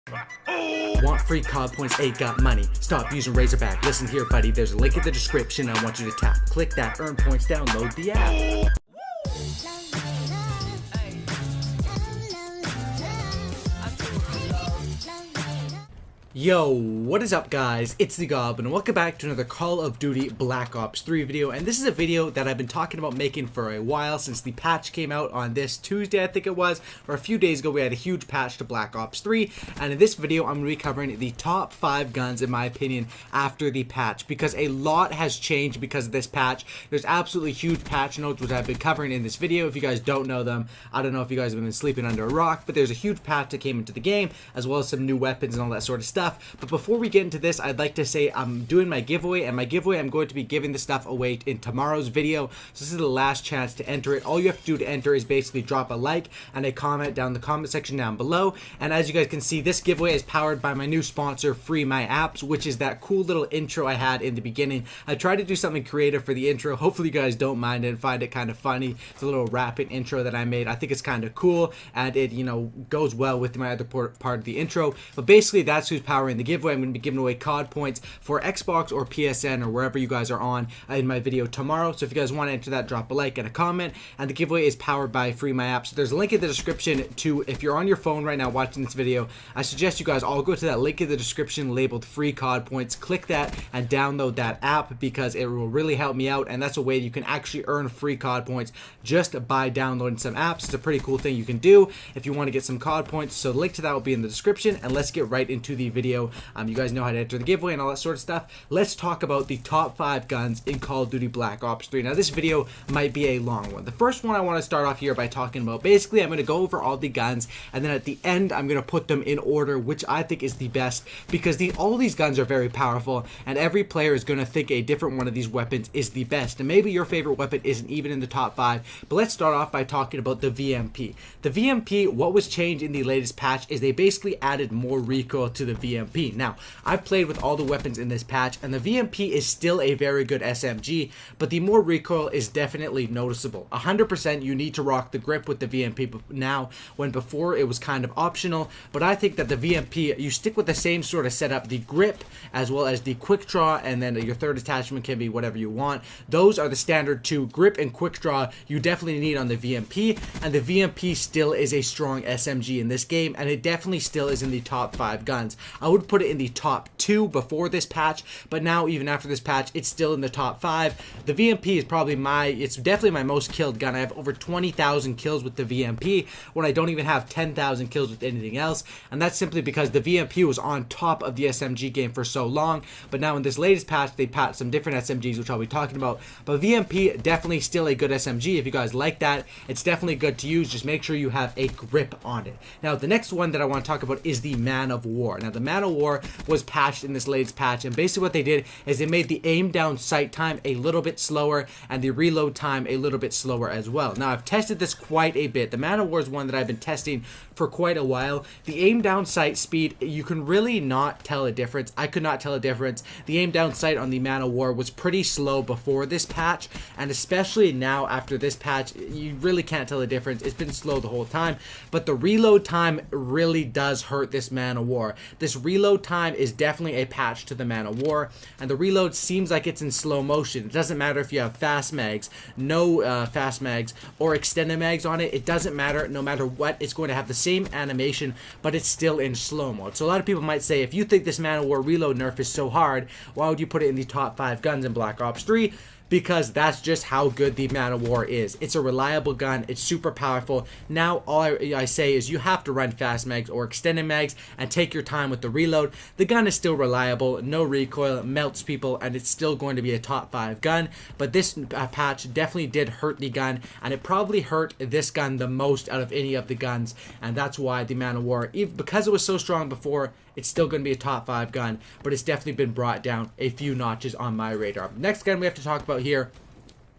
Want free COD points, ain't got money. Stop using Razorback. Listen here, buddy. There's a link in the description I want you to tap. Click that, earn points, download the app. Yo, what is up guys? It's the Goblin and welcome back to another Call of Duty Black Ops 3 video, and this is a video that I've been talking about making for a while since the patch came out on this Tuesday, I think it was, or a few days ago. We had a huge patch to Black Ops 3, and in this video I'm going to be covering the top 5 guns in my opinion after the patch, because a lot has changed because of this patch. There's absolutely huge patch notes which I've been covering in this video. If you guys don't know them, I don't know if you guys have been sleeping under a rock, but there's a huge patch that came into the game, as well as some new weapons and all that sort of stuff. But before we get into this, I'd like to say I'm doing my giveaway, and my giveaway, I'm going to be giving this stuff away in tomorrow's video. So this is the last chance to enter it. All you have to do to enter is basically drop a like and a comment down in the comment section down below. And as you guys can see, this giveaway is powered by my new sponsor, Free My Apps, which is that cool little intro I had in the beginning. I tried to do something creative for the intro. Hopefully you guys don't mind it and find it kind of funny. It's a little rapping intro that I made. I think it's kind of cool, and it, you know, goes well with my other part of the intro. But basically that's who's powering the giveaway. I'm going to be giving away COD points for Xbox or PSN or wherever you guys are on in my video tomorrow. So if you guys want to enter that, drop a like and a comment. And the giveaway is powered by Free My App. So there's a link in the description to, if you're on your phone right now watching this video, I suggest you guys all go to that link in the description labeled free COD points. Click that and download that app, because it will really help me out, and that's a way you can actually earn free COD points just by downloading some apps. It's a pretty cool thing you can do if you want to get some COD points. So the link to that will be in the description, and let's get right into the video. You guys know how to enter the giveaway and all that sort of stuff. Let's talk about the top 5 guns in Call of Duty Black Ops 3. Now this video might be a long one. The first one I want to start off here by talking about, basically I'm going to go over all the guns, and then at the end I'm going to put them in order which I think is the best, because all these guns are very powerful, and every player is going to think a different one of these weapons is the best, and maybe your favorite weapon isn't even in the top 5. But let's start off by talking about the VMP. The VMP, what was changed in the latest patch is they basically added more recoil to the VMP. Now, I've played with all the weapons in this patch, and the VMP is still a very good SMG, but the more recoil is definitely noticeable. 100% you need to rock the grip with the VMP now, when before it was kind of optional. But I think that the VMP, you stick with the same sort of setup, the grip as well as the quick draw, and then your third attachment can be whatever you want. Those are the standard two. Grip and quick draw you definitely need on the VMP, and the VMP still is a strong SMG in this game, and it definitely still is in the top 5 guns. I would put it in the top 2 before this patch, but now even after this patch it's still in the top 5. The VMP is probably it's definitely my most killed gun. I have over 20,000 kills with the VMP when I don't even have 10,000 kills with anything else, and that's simply because the VMP was on top of the SMG game for so long. But now in this latest patch they patched some different SMGs which I'll be talking about, but VMP definitely still a good SMG. If you guys like that, it's definitely good to use. Just make sure you have a grip on it. Now the next one that I want to talk about is the Man of War. Now the Man of War was patched in this latest patch, and basically what they did is they made the aim down sight time a little bit slower and the reload time a little bit slower as well. Now I've tested this quite a bit. The Man of War is one that I've been testing for quite a while. The aim down sight speed, you can really not tell a difference. I could not tell a difference. The aim down sight on the Man of War was pretty slow before this patch, and especially now after this patch you really can't tell a difference. It's been slow the whole time, but the reload time really does hurt this Man of War. This reload time is definitely a patch to the Man of War, and the reload seems like it's in slow motion. It doesn't matter if you have fast mags, no fast mags, or extended mags on it. It doesn't matter. No matter what, it's going to have the same animation, but it's still in slow mode. So a lot of people might say, if you think this Man of War reload nerf is so hard, why would you put it in the top 5 guns in Black Ops 3? Because that's just how good the Man of War is. It's a reliable gun. It's super powerful. Now all I say is you have to run fast mags or extended mags and take your time with the reload. The gun is still reliable, no recoil, melts people, and it's still going to be a top 5 gun. But this patch definitely did hurt the gun, and it probably hurt this gun the most out of any of the guns, and that's why the Man of War, because it was so strong before, it's still going to be a top 5 gun, but it's definitely been brought down a few notches on my radar. Next gun we have to talk about here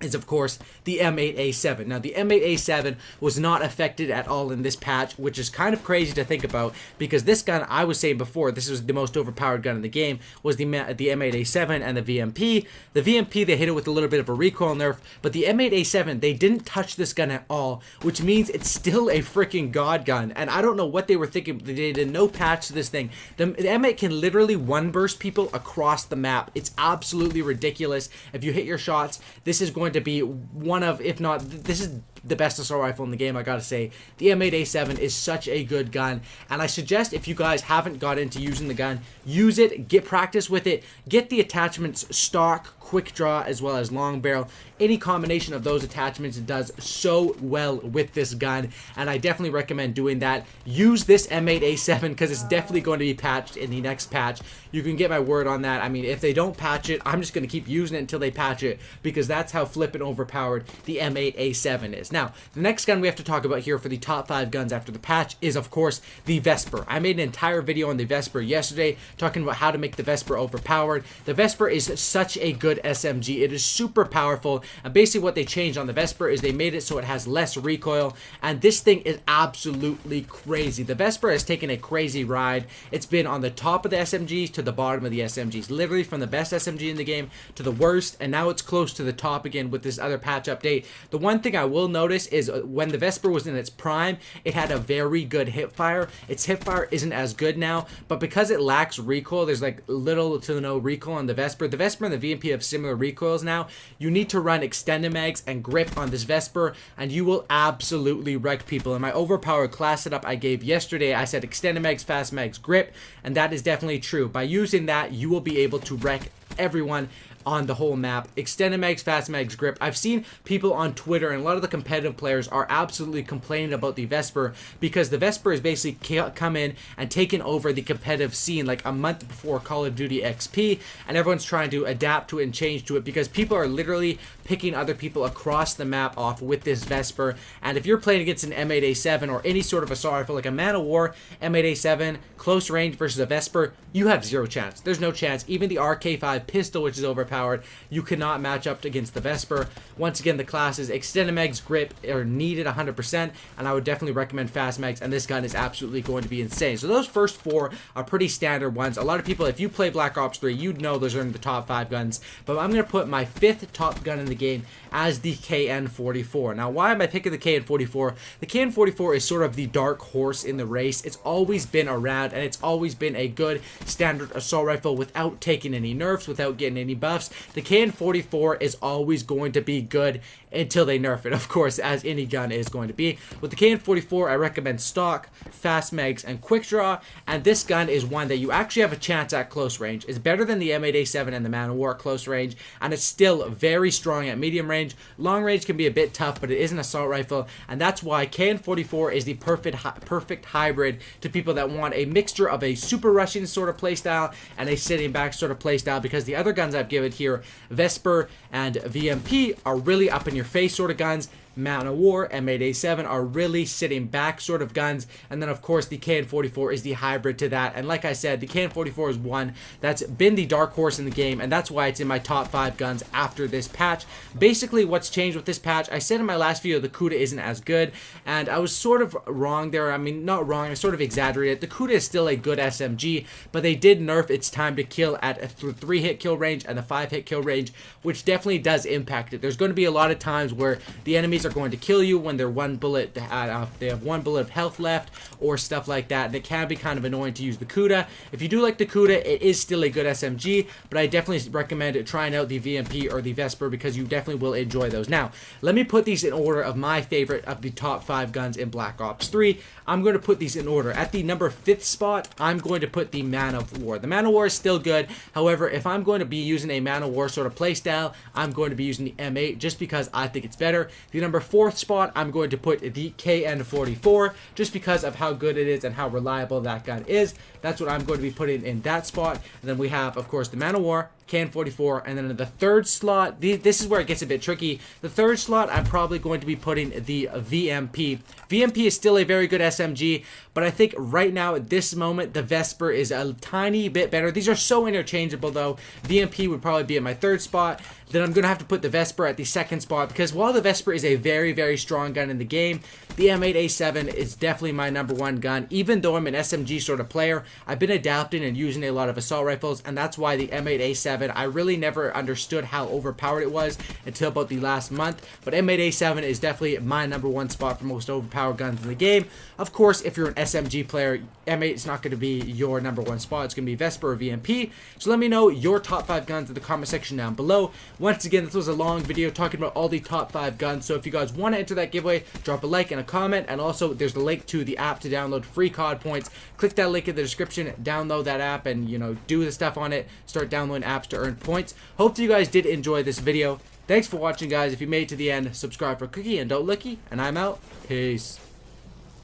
is of course the M8A7. Now the M8A7 was not affected at all in this patch, which is kind of crazy to think about, because this gun, I was saying before, this was the most overpowered gun in the game, was the M8A7 and the VMP. The VMP, they hit it with a little bit of a recoil nerf, but the M8A7, they didn't touch this gun at all, which means it's still a freaking god gun, and I don't know what they were thinking. They did no patch to this thing. The M8 can literally one burst people across the map. It's absolutely ridiculous. If you hit your shots, this is going to be one of, if not, this is the best assault rifle in the game, I gotta say. The M8A7 is such a good gun, and I suggest if you guys haven't got into using the gun, use it, get practice with it, get the attachments stock, quick draw, as well as long barrel. Any combination of those attachments does so well with this gun, and I definitely recommend doing that. Use this M8A7 because it's definitely going to be patched in the next patch. You can get my word on that. I mean, if they don't patch it, I'm just going to keep using it until they patch it, because that's how flippin' overpowered the M8A7 is. Now, the next gun we have to talk about here for the top 5 guns after the patch is, of course, the Vesper. I made an entire video on the Vesper yesterday talking about how to make the Vesper overpowered. The Vesper is such a good SMG. It is super powerful, and basically what they changed on the Vesper is they made it so it has less recoil, and this thing is absolutely crazy. The Vesper has taken a crazy ride. It's been on the top of the SMGs to the bottom of the SMGs, literally from the best SMG in the game to the worst, and now it's close to the top again with this other patch update. The one thing I will notice is when the Vesper was in its prime, it had a very good hipfire. Its hipfire isn't as good now, but because it lacks recoil, there's like little to no recoil on the Vesper. The Vesper and the VMP have similar recoils now. You need to run extended mags and grip on this Vesper, and you will absolutely wreck people. In my overpowered class setup I gave yesterday, I said extended mags, fast mags, grip, and that is definitely true. By using that, you will be able to wreck everyone on the whole map. Extended mags, fast mags, grip. I've seen people on Twitter, and a lot of the competitive players are absolutely complaining about the Vesper, because the Vesper has basically come in and taken over the competitive scene like a month before Call of Duty XP, and everyone's trying to adapt to it and change to it, because people are literally picking other people across the map off with this Vesper. And if you're playing against an M8A7 or any sort of assault rifle like a Man of War, M8A7, close range versus a Vesper, you have zero chance. There's no chance. Even the RK5 pistol, which is overpowered, you cannot match up against the Vesper. Once again, the classes extended mags, grip are needed 100%, and I would definitely recommend fast mags, and this gun is absolutely going to be insane. So those first 4 are pretty standard ones. A lot of people, if you play Black Ops 3, you'd know those are in the top 5 guns, but I'm going to put my 5th top gun in the game as the KN44. Now, why am I picking the KN44? The KN44 is sort of the dark horse in the race. It's always been around, and it's always been a good standard assault rifle without taking any nerfs, without getting any buffs. The KN44 is always going to be good until they nerf it, of course, as any gun is going to be. With the KN44, I recommend stock, fast mags, and quick draw, and this gun is one that you actually have a chance at close range. It's better than the M8A7 and the Man of War at close range, and it's still very strong at medium range. Long range can be a bit tough, but it is an assault rifle, and that's why KN44 is the perfect hybrid to people that want a mixture of a super rushing sort of playstyle and a sitting back sort of playstyle, because the other guns I've given here, Vesper and VMP, are really up in your face sort of guns. Man of War, M8A7 are really sitting back sort of guns, and then of course the KN44 is the hybrid to that. And like I said, the KN44 is one that's been the dark horse in the game, and that's why it's in my top 5 guns after this patch. Basically, what's changed with this patch, I said in my last video the Kuda isn't as good, and I was sort of wrong there. I mean, not wrong, I sort of exaggerated. The Kuda is still a good SMG, but they did nerf its time to kill at a 3-hit kill range and a 5-hit kill range, which definitely does impact it. There's going to be a lot of times where the enemies are going to kill you when they're one bullet, they have 1 bullet of health left or stuff like that, and it can be kind of annoying to use the Kuda. If you do like the Kuda, it is still a good SMG, but I definitely recommend trying out the VMP or the Vesper, because you definitely will enjoy those. Now, let me put these in order of my favorite of the top 5 guns in Black Ops 3. I'm going to put these in order. At the number 5th spot, I'm going to put the Man of War. The Man of War is still good. However, if I'm going to be using a Man of War sort of playstyle, I'm going to be using the M8 just because I think it's better. The number 4th spot, I'm going to put the KN44 just because of how good it is and how reliable that gun is. That's what I'm going to be putting in that spot. And then we have, of course, the Man of War, Can 44, and then in the third slot, this is where it gets a bit tricky. The third slot, I'm probably going to be putting the VMP. VMP is still a very good SMG, but I think right now at this moment, the Vesper is a tiny bit better. These are so interchangeable though. VMP would probably be at my third spot. Then I'm going to have to put the Vesper at the second spot, because while the Vesper is a very, very strong gun in the game, the M8A7 is definitely my #1 gun. Even though I'm an SMG sort of player, I've been adapting and using a lot of assault rifles, and that's why the M8A7, I really never understood how overpowered it was until about the last month. But M8A7 is definitely my #1 spot for most overpowered guns in the game. Of course, if you're an SMG player, M8 is not going to be your #1 spot. It's going to be Vesper or VMP. So let me know your top 5 guns in the comment section down below. Once again, this was a long video talking about all the top 5 guns. So if you guys want to enter that giveaway, drop a like and a comment. And also, there's the link to the app to download free COD points. Click that link in the description, download that app, and, you know, do the stuff on it. Start downloading apps to earn points. Hope you guys did enjoy this video. Thanks for watching, guys. If you made it to the end, subscribe for Cookie and Don't Lookie. And I'm out. Peace.